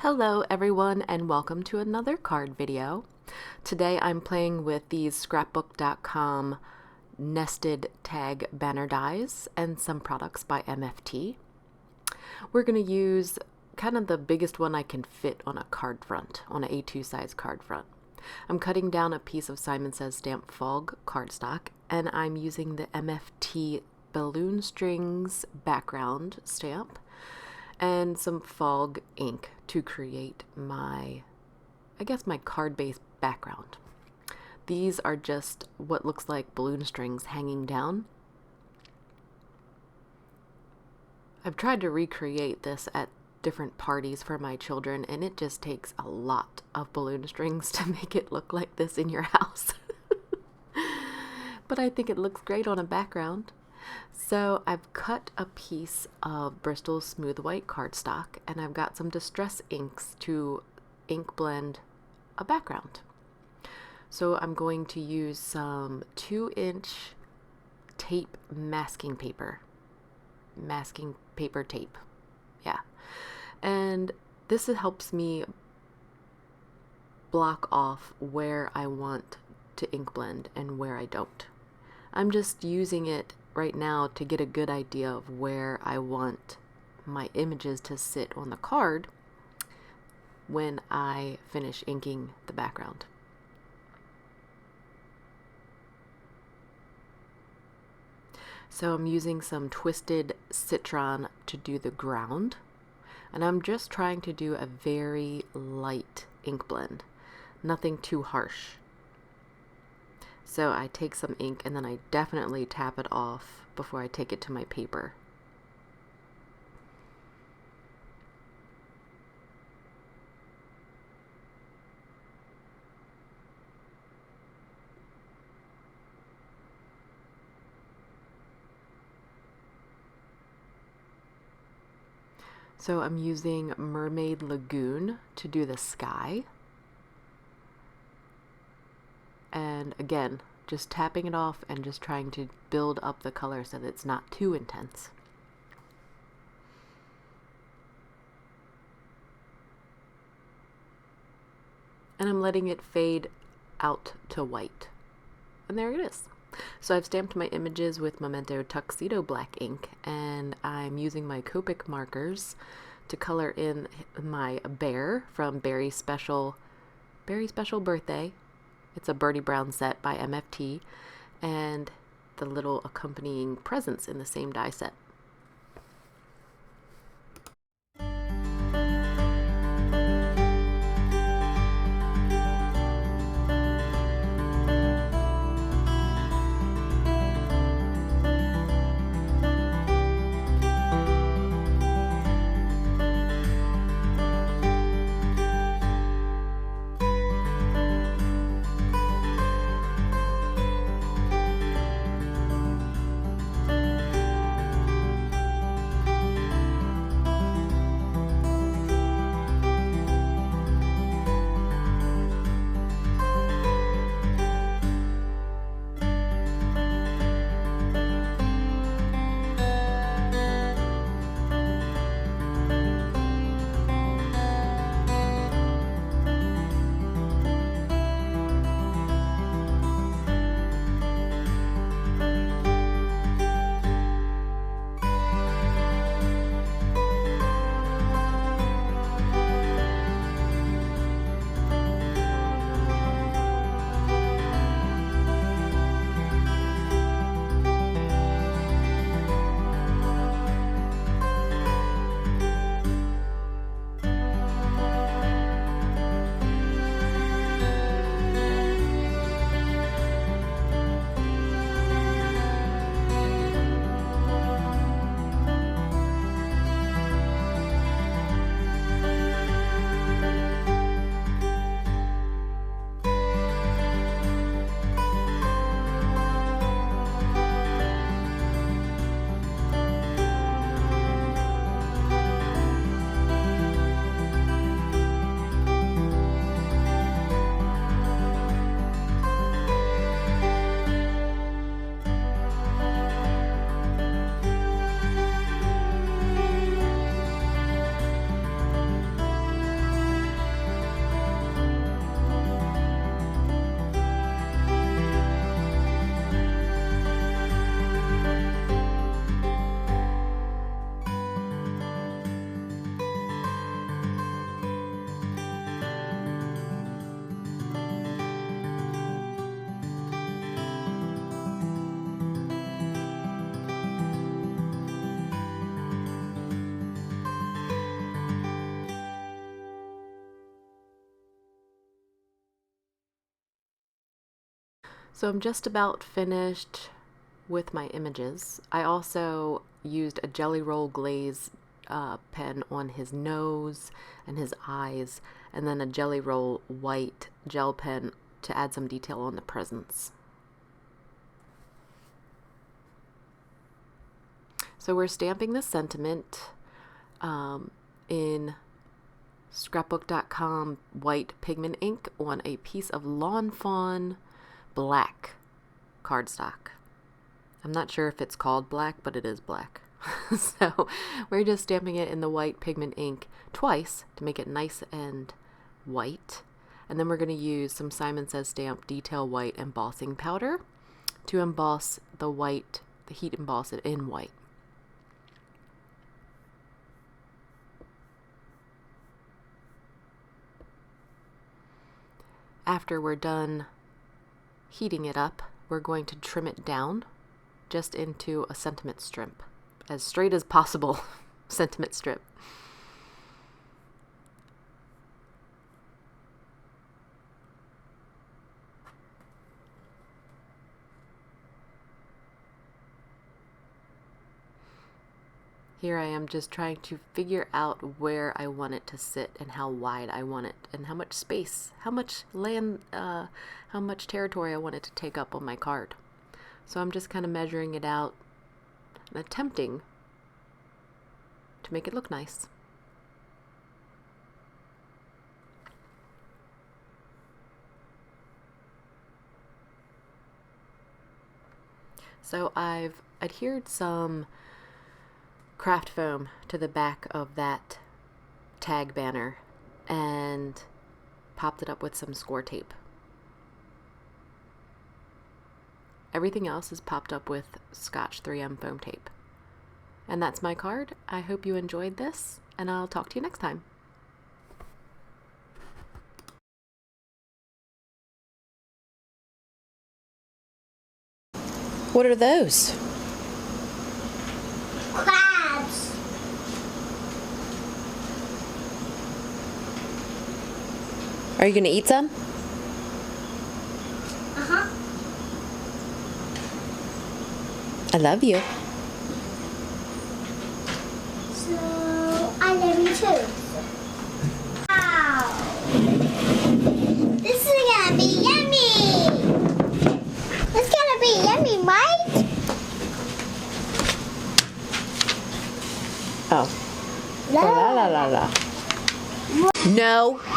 Hello everyone and welcome to another card video. Today I'm playing with these scrapbook.com nested tag banner dies and some products by MFT. We're going to use kind of the biggest one I can fit on a card front, on an A2 size card front. I'm cutting down a piece of Simon Says Stamp Fog cardstock and I'm using the MFT balloon strings background stamp and some fog ink to create my card-based background. These are just what looks like balloon strings hanging down. I've tried to recreate this at different parties for my children, and it just takes a lot of balloon strings to make it look like this in your house. But I think it looks great on a background. So I've cut a piece of Bristol smooth white cardstock and I've got some distress inks to ink blend a background. So I'm going to use some 2-inch tape masking paper tape. Yeah. And this helps me block off where I want to ink blend and where I don't. I'm just using it right now to get a good idea of where I want my images to sit on the card when I finish inking the background. So I'm using some twisted Citron to do the ground, and I'm just trying to do a very light ink blend, nothing too harsh. So I take some ink and then I definitely tap it off before I take it to my paper. So I'm using Mermaid Lagoon to do the sky. And again, just tapping it off and just trying to build up the color so that it's not too intense. And I'm letting it fade out to white. And there it is. So I've stamped my images with Memento Tuxedo black ink, and I'm using my Copic markers to color in my bear from Beary's Special Birthday. It's a Birdie Brown set by MFT, and the little accompanying presents in the same die set. So I'm just about finished with my images. I also used a Jelly Roll glaze pen on his nose and his eyes, and then a Jelly Roll white gel pen to add some detail on the presents. So we're stamping the sentiment in scrapbook.com white pigment ink on a piece of Lawn Fawn black cardstock. I'm not sure if it's called black, but it is black. So we're just stamping it in the white pigment ink twice to make it nice and white. And then we're going to use some Simon Says Stamp Detail White embossing powder to emboss the white, the heat emboss it in white. After we're done heating it up, we're going to trim it down just into a sentiment strip, as straight as possible sentiment strip. Here I am just trying to figure out where I want it to sit and how wide I want it and how much space, how much land, how much territory I want it to take up on my card. So I'm just kind of measuring it out and attempting to make it look nice. So I've adhered some craft foam to the back of that tag banner and popped it up with some score tape. Everything else is popped up with Scotch 3M foam tape. And that's my card. I hope you enjoyed this, and I'll talk to you next time. What are those? Crabs. Are you going to eat some? Uh-huh. I love you. So, I love you too. Wow. This is gonna be yummy. It's gonna be yummy, right? Oh. La la la la. No. I'm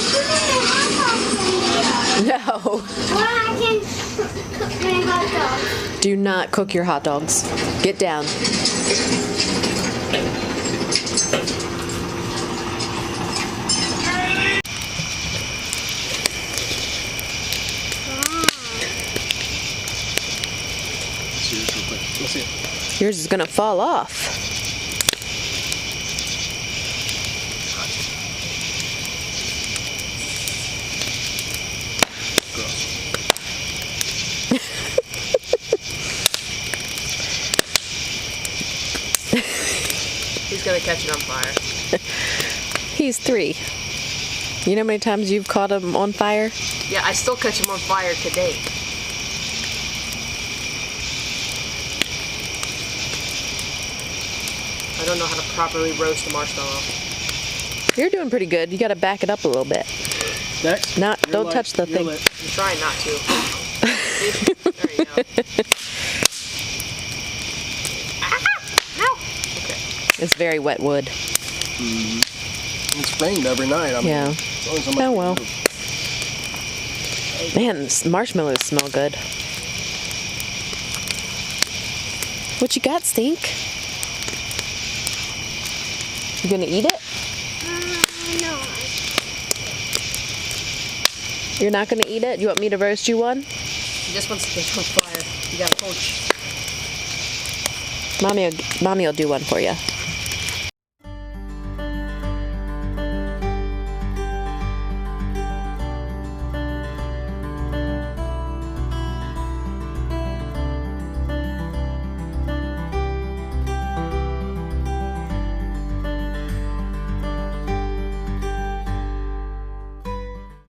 putting my hot dogs in here. No. Or I can cook my hot dogs. Do not cook your hot dogs. Get down. Let's see it. Yours is gonna fall off. He's gonna catch it on fire. He's 3. You know how many times you've caught him on fire? Yeah, I still catch him on fire today. I don't know how to properly roast a marshmallow. You're doing pretty good. You gotta back it up a little bit. Next. Don't touch the thing. I'm trying not to. See? There you go. It's very wet wood. Mm-hmm. It's rained every night. I mean, Yeah. as long as I'm Oh well. Man, this marshmallows smell good. What you got, Stink? You gonna eat it? No. You're not gonna eat it? You want me to roast you one? He just wants to catch on fire. You gotta coach. Mommy will do one for you.